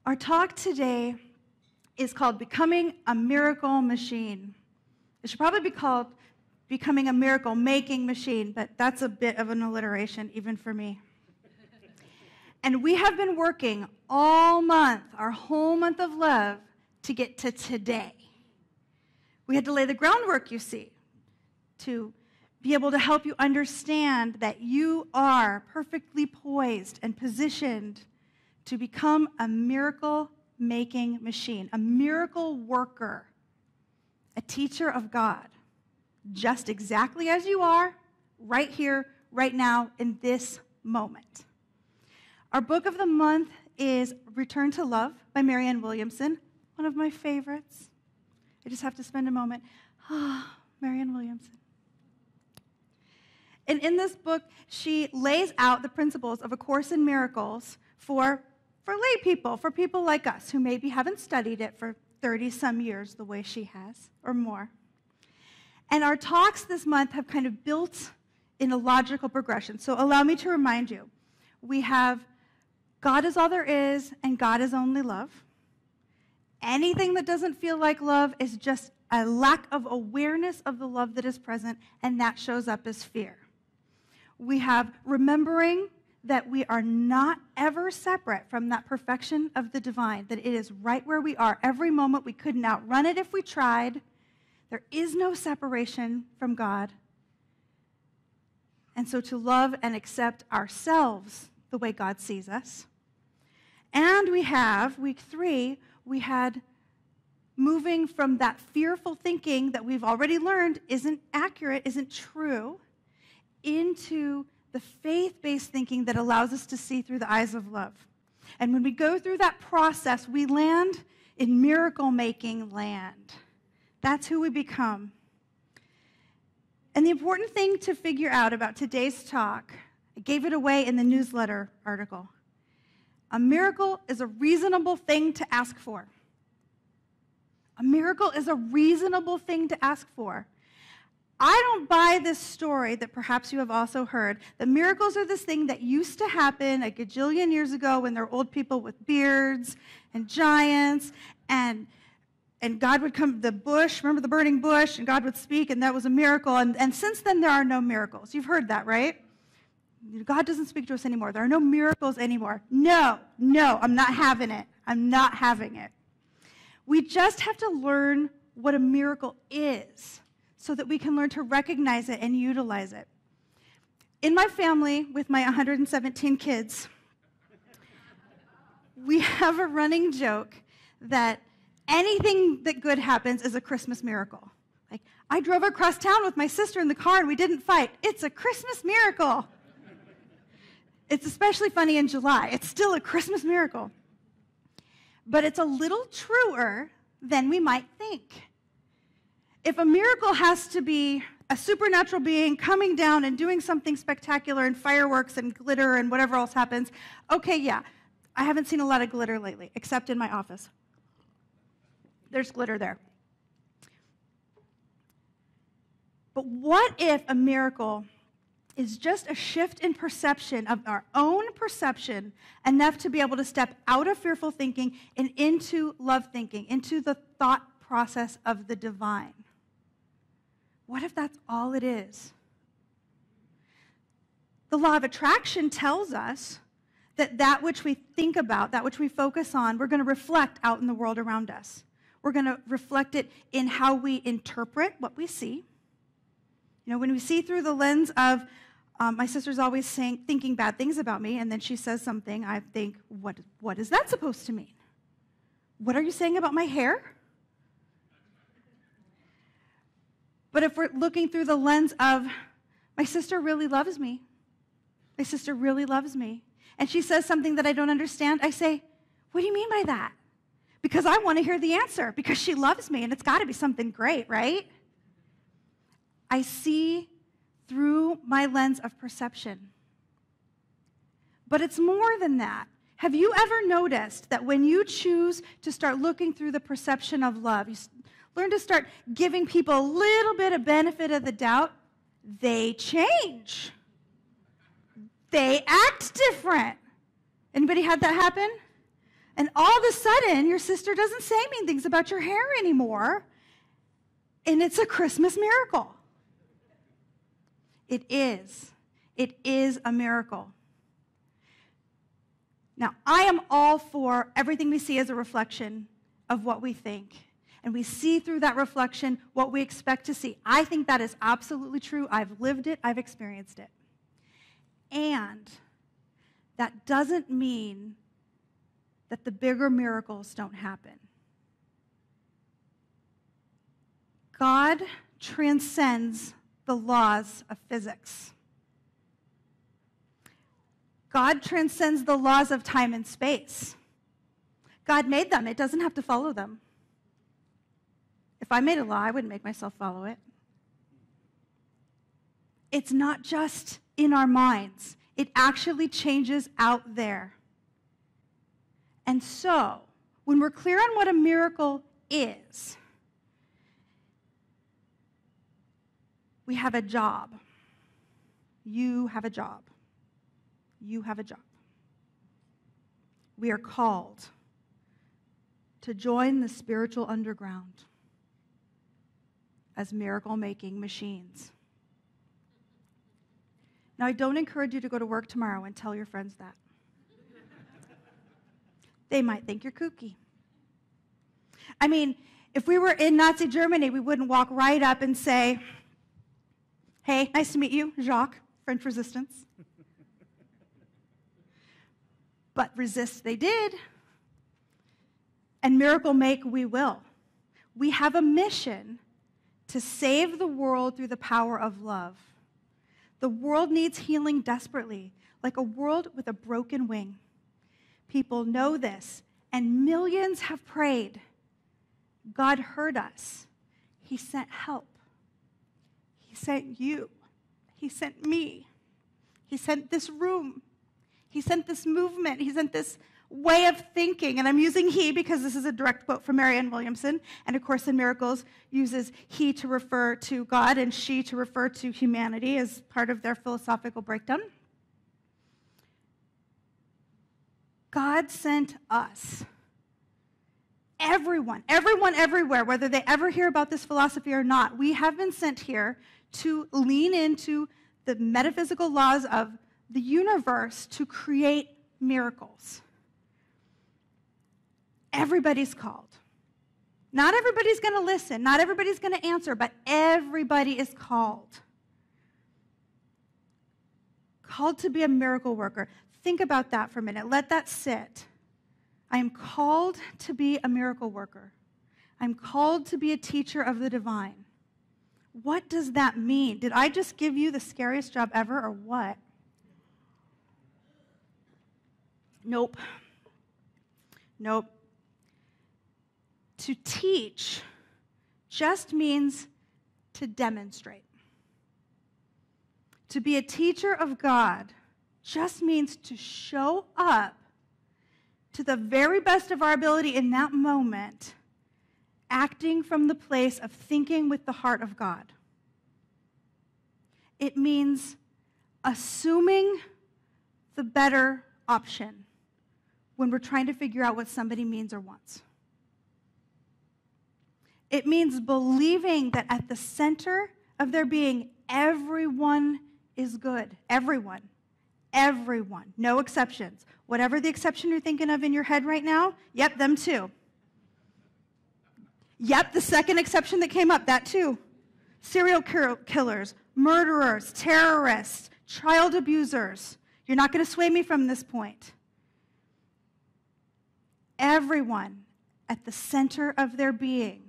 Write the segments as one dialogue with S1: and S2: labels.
S1: Our talk today is called Becoming a Miracle Machine. It should probably be called Becoming a Miracle Making Machine, but that's a bit of an alliteration, even for me. And we have been working all month, our whole month of love, to get to today. We had to lay the groundwork, you see, to be able to help you understand that you are perfectly poised and positioned to become a miracle-making machine, a miracle worker, a teacher of God, just exactly as you are, right here, right now, in this moment. Our book of the month is Return to Love by Marianne Williamson, one of my favorites. I just have to spend a moment. Marianne Williamson. And in this book, she lays out the principles of A Course in Miracles for lay people, for people like us who maybe haven't studied it for 30-some years the way she has, or more. And our talks this month have kind of built in a logical progression. So allow me to remind you, we have God is all there is, and God is only love. Anything that doesn't feel like love is just a lack of awareness of the love that is present, and that shows up as fear. We have remembering that we are not ever separate from that perfection of the divine, that it is right where we are every moment. We couldn't outrun it if we tried. There is no separation from God. And so to love and accept ourselves the way God sees us. And we have, week 3, we had moving from that fearful thinking that we've already learned isn't accurate, isn't true, into the faith-based thinking that allows us to see through the eyes of love. And when we go through that process, we land in miracle-making land. That's who we become. And the important thing to figure out about today's talk, I gave it away in the newsletter article. A miracle is a reasonable thing to ask for. A miracle is a reasonable thing to ask for. I don't buy this story that perhaps you have also heard, that miracles are this thing that used to happen a gajillion years ago when there were old people with beards and giants, and God would come, the bush, remember the burning bush, and God would speak, and that was a miracle. And since then, there are no miracles. You've heard that, right? God doesn't speak to us anymore. There are no miracles anymore. No, I'm not having it. I'm not having it. We just have to learn what a miracle is so that we can learn to recognize it and utilize it. In my family, with my 117 kids, we have a running joke that anything that good happens is a Christmas miracle. Like, I drove across town with my sister in the car and we didn't fight. It's a Christmas miracle. It's especially funny in July. It's still a Christmas miracle. But it's a little truer than we might think. If a miracle has to be a supernatural being coming down and doing something spectacular and fireworks and glitter and whatever else happens, okay, yeah. I haven't seen a lot of glitter lately, except in my office. There's glitter there. But what if a miracle is just a shift in perception of our own perception enough to be able to step out of fearful thinking and into love thinking, into the thought process of the divine? What if that's all it is? The law of attraction tells us that that which we think about, that which we focus on, we're going to reflect out in the world around us. We're going to reflect it in how we interpret what we see. You know, when we see through the lens of, my sister's always thinking bad things about me, and then she says something, I think, what is that supposed to mean? What are you saying about my hair? But if we're looking through the lens of, my sister really loves me, my sister really loves me, and she says something that I don't understand, I say, what do you mean by that? Because I want to hear the answer, because she loves me, and it's got to be something great, right? I see through my lens of perception. But it's more than that. Have you ever noticed that when you choose to start looking through the perception of love, you learn to start giving people a little bit of benefit of the doubt, they change. They act different. Anybody had that happen? And all of a sudden, your sister doesn't say mean things about your hair anymore, and it's a Christmas miracle. It is. It is a miracle. Now, I am all for everything we see as a reflection of what we think. And we see through that reflection what we expect to see. I think that is absolutely true. I've lived it. I've experienced it. And that doesn't mean that the bigger miracles don't happen. God transcends the laws of physics. God transcends the laws of time and space. God made them. It doesn't have to follow them. If I made a law, I wouldn't make myself follow it. It's not just in our minds. It actually changes out there. And so, when we're clear on what a miracle is, we have a job. You have a job. You have a job. We are called to join the spiritual underground as miracle-making machines. Now, I don't encourage you to go to work tomorrow and tell your friends that. They might think you're kooky. I mean, if we were in Nazi Germany, we wouldn't walk right up and say, "Hey, nice to meet you, Jacques, French Resistance." But resist they did. And miracle make we will. We have a mission to save the world through the power of love. The world needs healing desperately, like a world with a broken wing. People know this, and millions have prayed. God heard us. He sent help. He sent you. He sent me. He sent this room. He sent this movement. He sent this way of thinking. And I'm using he because this is a direct quote from Marianne Williamson. And of course, in Miracles, uses he to refer to God and she to refer to humanity as part of their philosophical breakdown. God sent us. Everyone, everywhere, whether they ever hear about this philosophy or not, we have been sent here to lean into the metaphysical laws of the universe to create miracles. Everybody's called. Not everybody's going to listen. Not everybody's going to answer, but everybody is called. Called to be a miracle worker. Think about that for a minute. Let that sit. I am called to be a miracle worker. I'm called to be a teacher of the divine. What does that mean? Did I just give you the scariest job ever or what? Nope. To teach just means to demonstrate. To be a teacher of God just means to show up to the very best of our ability in that moment, acting from the place of thinking with the heart of God. It means assuming the better option when we're trying to figure out what somebody means or wants. It means believing that at the center of their being, everyone is good. Everyone. Everyone. No exceptions. Whatever the exception you're thinking of in your head right now, yep, them too. Yep, the second exception that came up, that too. Serial killers, murderers, terrorists, child abusers. You're not going to sway me from this point. Everyone at the center of their being,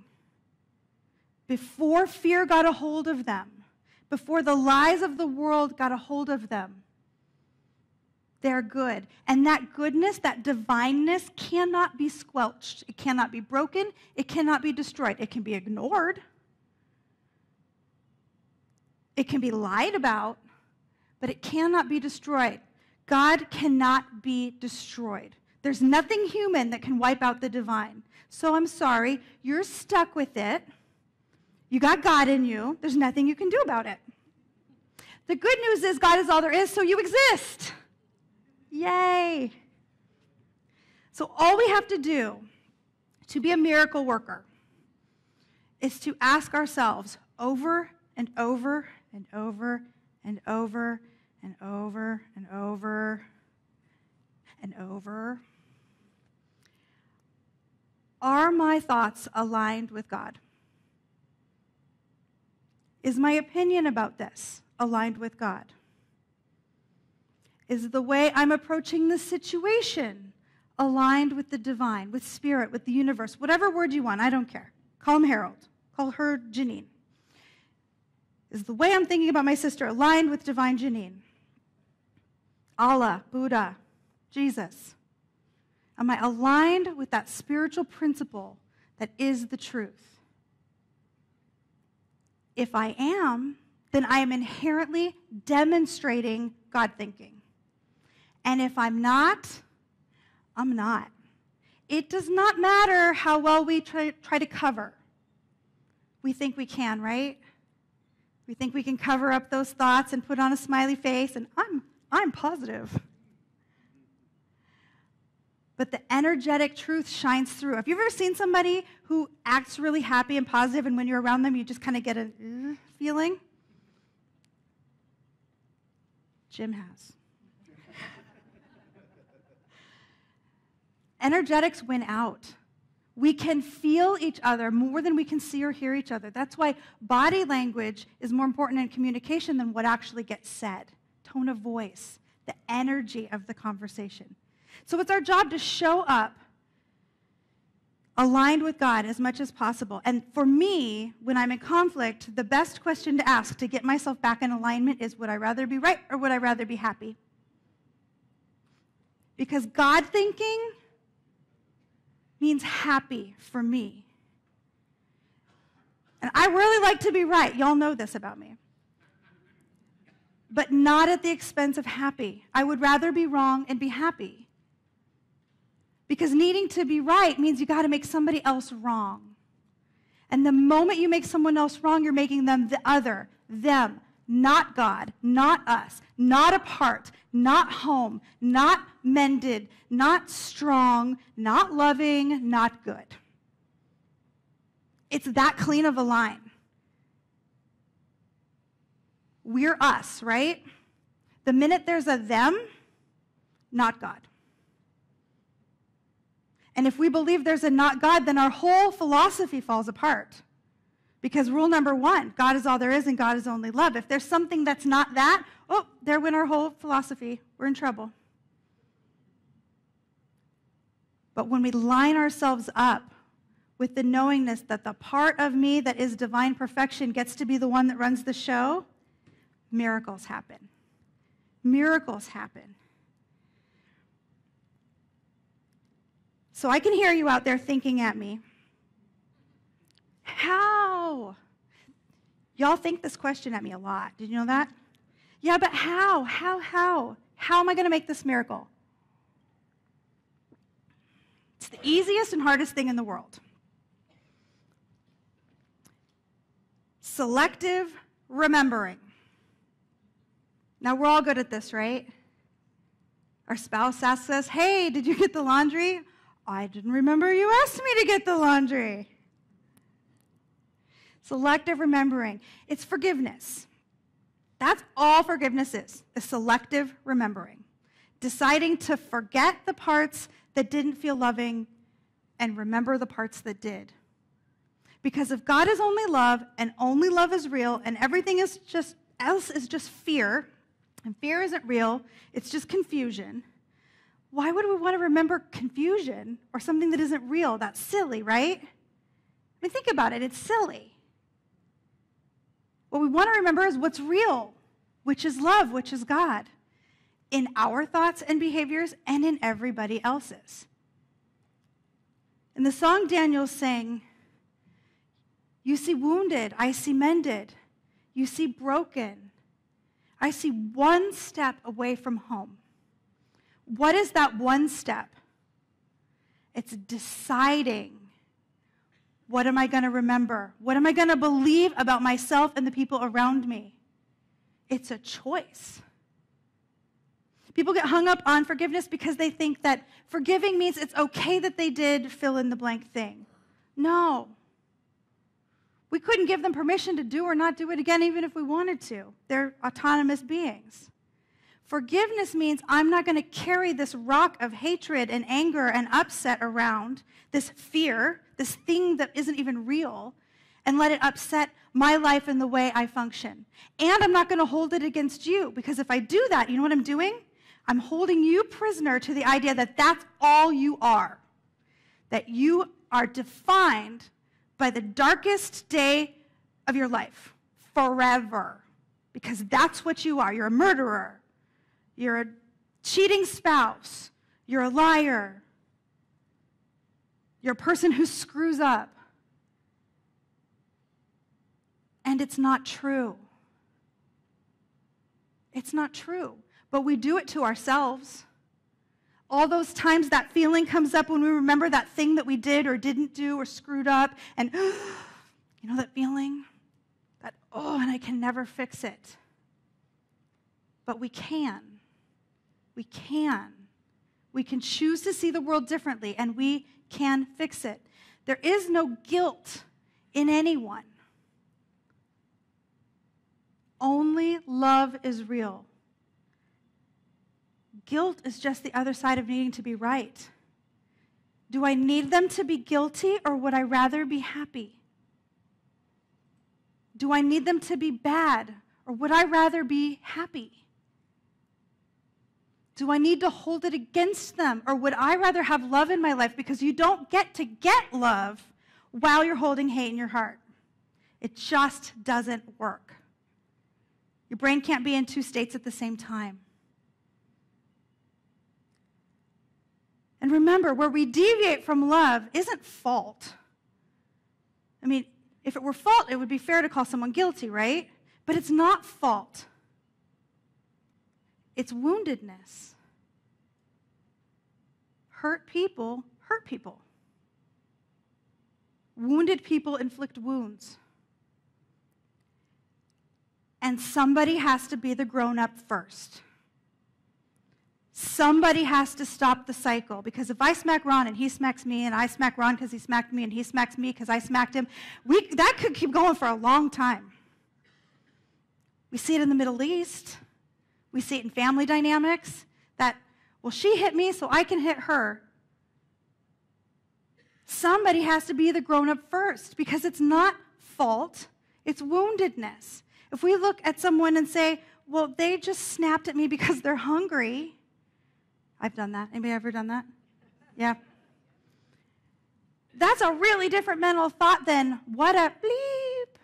S1: before fear got a hold of them, before the lies of the world got a hold of them, they're good. And that goodness, that divineness cannot be squelched. It cannot be broken. It cannot be destroyed. It can be ignored. It can be lied about, but it cannot be destroyed. God cannot be destroyed. There's nothing human that can wipe out the divine. So I'm sorry, you're stuck with it. You got God in you. There's nothing you can do about it. The good news is God is all there is, so you exist. Yay. So all we have to do to be a miracle worker is to ask ourselves over and over and over and over and over and over and over, are my thoughts aligned with God? Is my opinion about this aligned with God? Is the way I'm approaching this situation aligned with the divine, with spirit, with the universe? Whatever word you want, I don't care. Call him Harold. Call her Janine. Is the way I'm thinking about my sister aligned with divine Janine? Allah, Buddha, Jesus. Am I aligned with that spiritual principle that is the truth? If I am, then I am inherently demonstrating God thinking. And if I'm not, I'm not. It does not matter how well we try to cover. We think we can, right? We think we can cover up those thoughts and put on a smiley face, and I'm positive. But the energetic truth shines through. Have you ever seen somebody who acts really happy and positive, and when you're around them, you just kind of get a feeling? Jim has. Energetics win out. We can feel each other more than we can see or hear each other. That's why body language is more important in communication than what actually gets said. Tone of voice, the energy of the conversation. So it's our job to show up aligned with God as much as possible. And for me, when I'm in conflict, the best question to ask to get myself back in alignment is, would I rather be right or would I rather be happy? Because God thinking means happy for me. And I really like to be right. Y'all know this about me. But not at the expense of happy. I would rather be wrong and be happy. Because needing to be right means you got to make somebody else wrong. And the moment you make someone else wrong, you're making them the other, them, not God, not us, not a part, not home, not mended, not strong, not loving, not good. It's that clean of a line. We're us, right? The minute there's a them, not God. And if we believe there's a not God, then our whole philosophy falls apart. Because rule number one, God is all there is and God is only love. If there's something that's not that, oh, there went our whole philosophy. We're in trouble. But when we line ourselves up with the knowingness that the part of me that is divine perfection gets to be the one that runs the show, miracles happen. Miracles happen. So I can hear you out there thinking at me, how? Y'all think this question at me a lot. Did you know that? Yeah, but how? How am I going to make this miracle? It's the easiest and hardest thing in the world. Selective remembering. Now, we're all good at this, right? Our spouse asks us, hey, did you get the laundry? I didn't remember you asked me to get the laundry. Selective remembering. It's forgiveness. That's all forgiveness is selective remembering. Deciding to forget the parts that didn't feel loving and remember the parts that did. Because if God is only love and only love is real and everything else is just fear, and fear isn't real, it's just confusion, why would we want to remember confusion or something that isn't real? That's silly, right? I mean, think about it. It's silly. What we want to remember is what's real, which is love, which is God, in our thoughts and behaviors and in everybody else's. In the song Daniel sang, you see wounded, I see mended. You see broken. I see one step away from home. What is that one step? It's deciding, what am I going to remember? What am I going to believe about myself and the people around me? It's a choice. People get hung up on forgiveness because they think that forgiving means it's okay that they did fill in the blank thing. No. We couldn't give them permission to do or not do it again even if we wanted to. They're autonomous beings. Forgiveness means I'm not going to carry this rock of hatred and anger and upset around, this fear, this thing that isn't even real, and let it upset my life and the way I function. And I'm not going to hold it against you, because if I do that, you know what I'm doing? I'm holding you prisoner to the idea that that's all you are, that you are defined by the darkest day of your life forever, because that's what you are. You're a murderer. You're a cheating spouse. You're a liar. You're a person who screws up. And it's not true. It's not true. But we do it to ourselves. All those times that feeling comes up when we remember that thing that we did or didn't do or screwed up, and you know that feeling? That, and I can never fix it. But we can. We can. We can choose to see the world differently, and we can fix it. There is no guilt in anyone. Only love is real. Guilt is just the other side of needing to be right. Do I need them to be guilty, or would I rather be happy? Do I need them to be bad, or would I rather be happy? Do I need to hold it against them, or would I rather have love in my life? Because you don't get to get love while you're holding hate in your heart. It just doesn't work. Your brain can't be in two states at the same time. And remember, where we deviate from love isn't fault. I mean, if it were fault, it would be fair to call someone guilty, right? But it's not fault. It's woundedness. Hurt people hurt people. Wounded people inflict wounds. And somebody has to be the grown-up first. Somebody has to stop the cycle, because if I smack Ron and he smacks me, and I smack Ron because he smacked me, and he smacks me because I smacked him, that could keep going for a long time. We see it in the Middle East. We see it in family dynamics, that, well, she hit me, so I can hit her. Somebody has to be the grown-up first, because it's not fault, it's woundedness. If we look at someone and say, well, they just snapped at me because they're hungry. I've done that. Anybody ever done that? Yeah. That's a really different mental thought than what a bleep.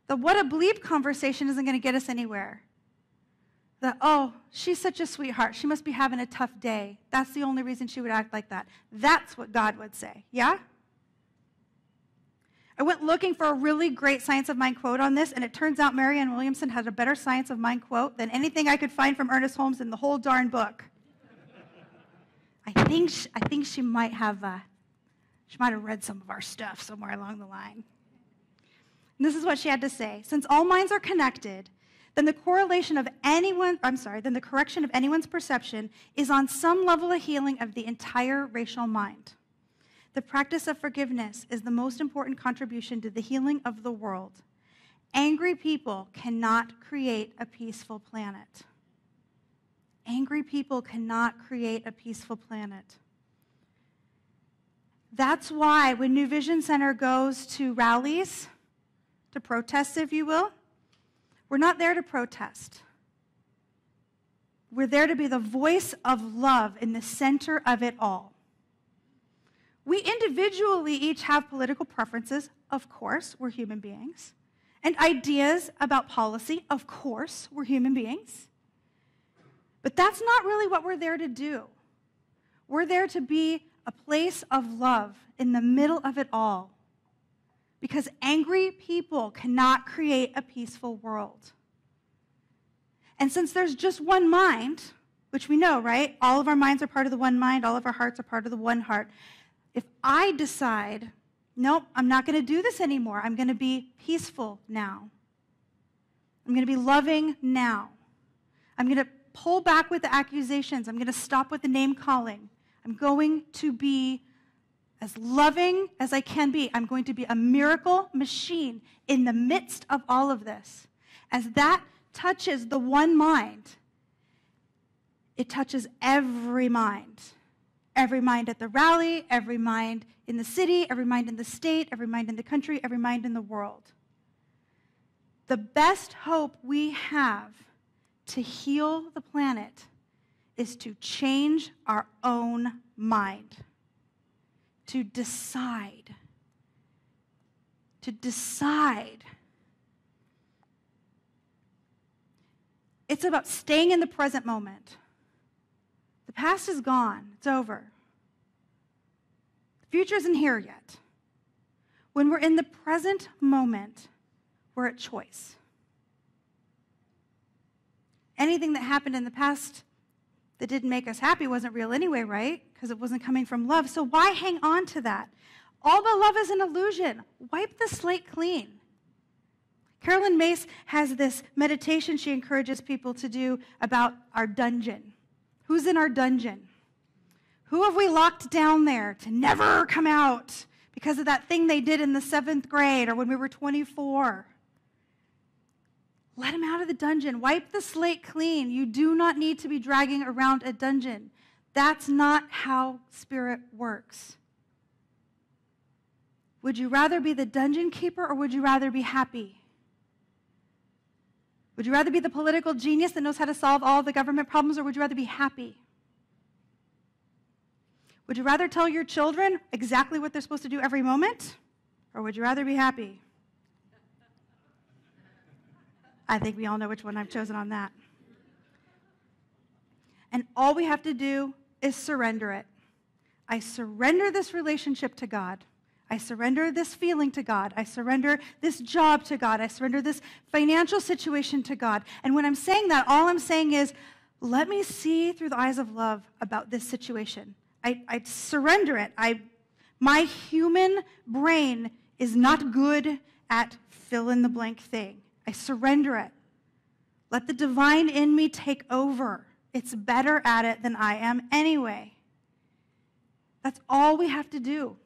S1: The what a bleep conversation isn't going to get us anywhere. She's such a sweetheart. She must be having a tough day. That's the only reason she would act like that. That's what God would say. Yeah? I went looking for a really great Science of Mind quote on this, and it turns out Marianne Williamson had a better Science of Mind quote than anything I could find from Ernest Holmes in the whole darn book. I think she might have read some of our stuff somewhere along the line. And this is what she had to say. Since all minds are connected, then the correction of anyone's perception is on some level a healing of the entire racial mind. The practice of forgiveness is the most important contribution to the healing of the world. Angry people cannot create a peaceful planet. Angry people cannot create a peaceful planet. That's why when New Vision Center goes to rallies, to protests, if you will, we're not there to protest. We're there to be the voice of love in the center of it all. We individually each have political preferences, of course, we're human beings, and ideas about policy, of course, we're human beings. But that's not really what we're there to do. We're there to be a place of love in the middle of it all, because angry people cannot create a peaceful world. And since there's just one mind, which we know, right? All of our minds are part of the one mind, all of our hearts are part of the one heart. If I decide, nope, I'm not going to do this anymore, I'm going to be peaceful now. I'm going to be loving now. I'm going to pull back with the accusations. I'm going to stop with the name calling. I'm going to be as loving as I can be. I'm going to be a miracle machine in the midst of all of this. As that touches the one mind, it touches every mind. Every mind at the rally, every mind in the city, every mind in the state, every mind in the country, every mind in the world. The best hope we have to heal the planet is to change our own mind, to decide. It's about staying in the present moment. The past is gone. It's over. The future isn't here yet. When we're in the present moment, we're at choice. Anything that happened in the past that didn't make us happy wasn't real anyway, right? Because it wasn't coming from love. So why hang on to that? All but love is an illusion. Wipe the slate clean. Carolyn Mace has this meditation she encourages people to do about our dungeon. Who's in our dungeon? Who have we locked down there to never come out because of that thing they did in the 7th grade or when we were 24? Let them out of the dungeon. Wipe the slate clean. You do not need to be dragging around a dungeon. That's not how Spirit works. Would you rather be the dungeon keeper or would you rather be happy? Would you rather be the political genius that knows how to solve all the government problems, or would you rather be happy? Would you rather tell your children exactly what they're supposed to do every moment, or would you rather be happy? I think we all know which one I've chosen on that. And all we have to do is surrender it. I surrender this relationship to God. I surrender this feeling to God. I surrender this job to God. I surrender this financial situation to God. And when I'm saying that, all I'm saying is, let me see through the eyes of love about this situation. I surrender it. My human brain is not good at fill in the blank thing. I surrender it. Let the divine in me take over. It's better at it than I am anyway. That's all we have to do.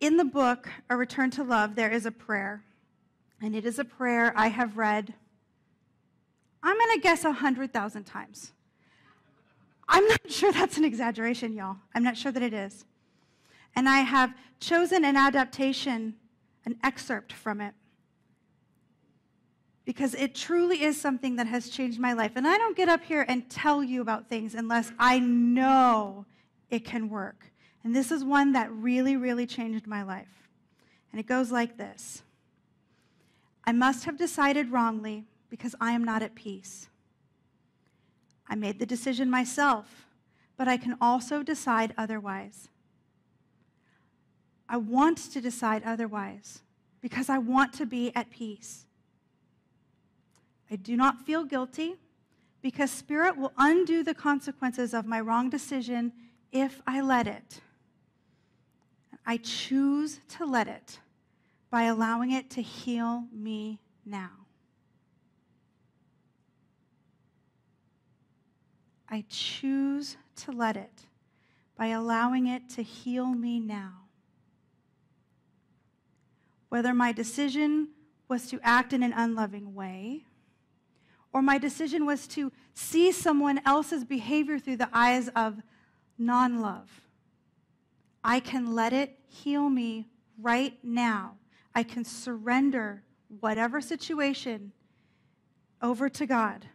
S1: In the book, A Return to Love, there is a prayer. And it is a prayer I have read, I'm going to guess 100,000 times. I'm not sure that's an exaggeration, y'all. I'm not sure that it is. And I have chosen an adaptation, an excerpt from it, because it truly is something that has changed my life. And I don't get up here and tell you about things unless I know it can work. And this is one that really, really changed my life. And it goes like this. I must have decided wrongly because I am not at peace. I made the decision myself, but I can also decide otherwise. I want to decide otherwise because I want to be at peace. I do not feel guilty because Spirit will undo the consequences of my wrong decision if I let it. I choose to let it by allowing it to heal me now. I choose to let it by allowing it to heal me now. Whether my decision was to act in an unloving way, or my decision was to see someone else's behavior through the eyes of non-love, I can let it heal me right now. I can surrender whatever situation over to God.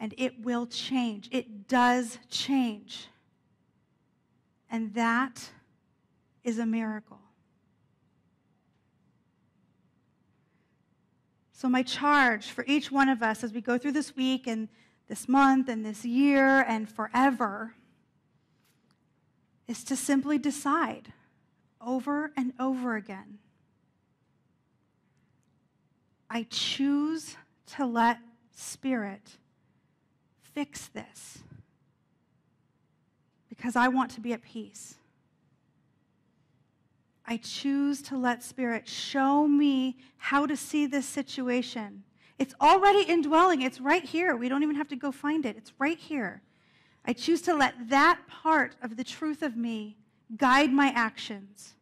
S1: And it will change. It does change. And that is a miracle. So my charge for each one of us as we go through this week and this month and this year and forever is to simply decide over and over again. I choose to let Spirit fix this because I want to be at peace. I choose to let Spirit show me how to see this situation. It's already indwelling. It's right here. We don't even have to go find it. It's right here. I choose to let that part of the truth of me guide my actions,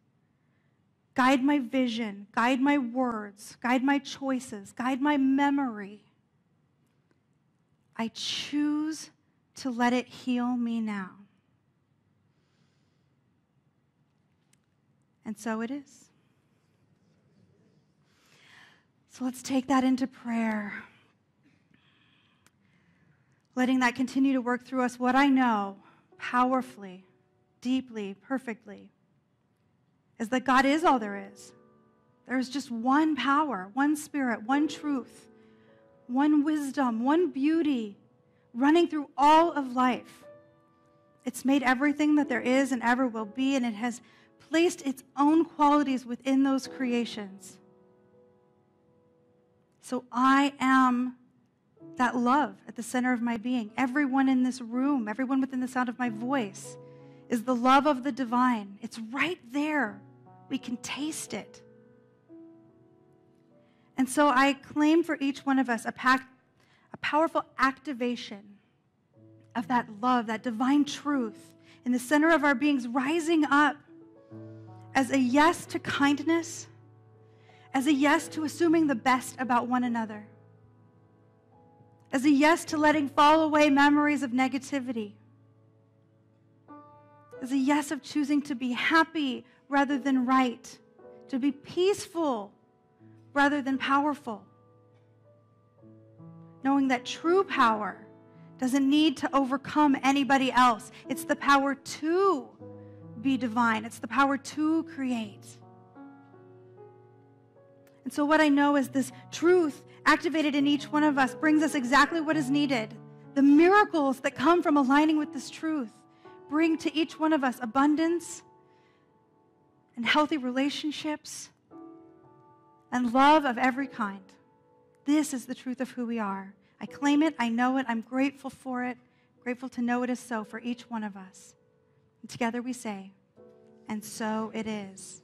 S1: guide my vision, guide my words, guide my choices, guide my memory. I choose to let it heal me now. And so it is. So let's take that into prayer. Letting that continue to work through us. What I know powerfully, deeply, perfectly, is that God is all there is. There is just one power, one Spirit, one truth, one wisdom, one beauty running through all of life. It's made everything that there is and ever will be, and it has placed its own qualities within those creations. So I am that love at the center of my being. Everyone in this room, everyone within the sound of my voice is the love of the divine. It's right there. We can taste it. And so I claim for each one of us a powerful activation of that love, that divine truth in the center of our beings, rising up as a yes to kindness, as a yes to assuming the best about one another, as a yes to letting fall away memories of negativity, as a yes of choosing to be happy rather than right, to be peaceful rather than powerful, knowing that true power doesn't need to overcome anybody else. It's the power to be divine. It's the power to create. And so what I know is this truth activated in each one of us brings us exactly what is needed. The miracles that come from aligning with this truth bring to each one of us abundance and healthy relationships and love of every kind. This is the truth of who we are. I claim it. I know it. I'm grateful for it. Grateful to know it is so for each one of us. And together we say, and so it is.